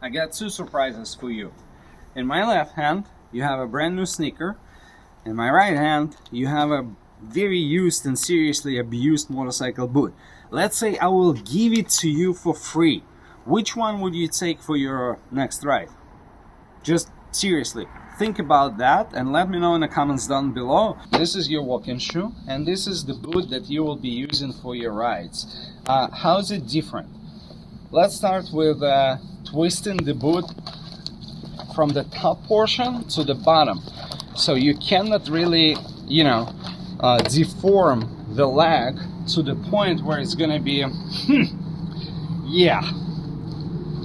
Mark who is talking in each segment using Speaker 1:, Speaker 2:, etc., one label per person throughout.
Speaker 1: I got two surprises for you. In my left hand, you have a brand new sneaker. In my right hand, you have a very used and seriously abused motorcycle boot. Let's say I will give it to you for free. Which one would you take for your next ride? Just seriously, think about that and let me know in the comments down below. This is your walking shoe and this is the boot that you will be using for your rides. How is it different? Let's start with twisting the boot from the top portion to the bottom. So you cannot really, deform the leg to the point where it's gonna be,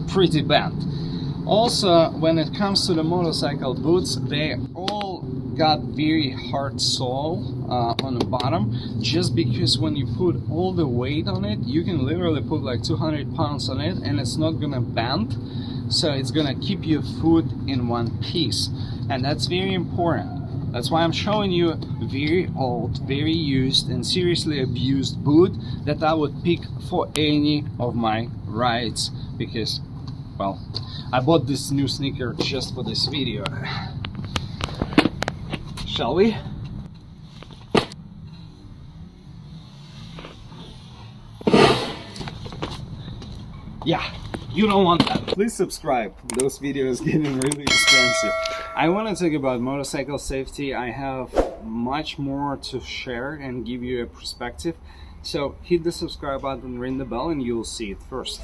Speaker 1: pretty bent. Also, when it comes to the motorcycle boots, they all got very hard sole on the bottom, just because when you put all the weight on it, you can literally put like 200 pounds on it and it's not gonna bend, so it's gonna keep your foot in one piece, and that's very important. That's why I'm showing you a very old, very used and seriously abused boot that I would pick for any of my rides, because, well, I bought this new sneaker just for this video. Shall we? Yeah, you don't want that. Please subscribe. Those videos getting really expensive. I want to talk about motorcycle safety. I have much more to share and give you a perspective. So hit the subscribe button, ring the bell, and you'll see it first.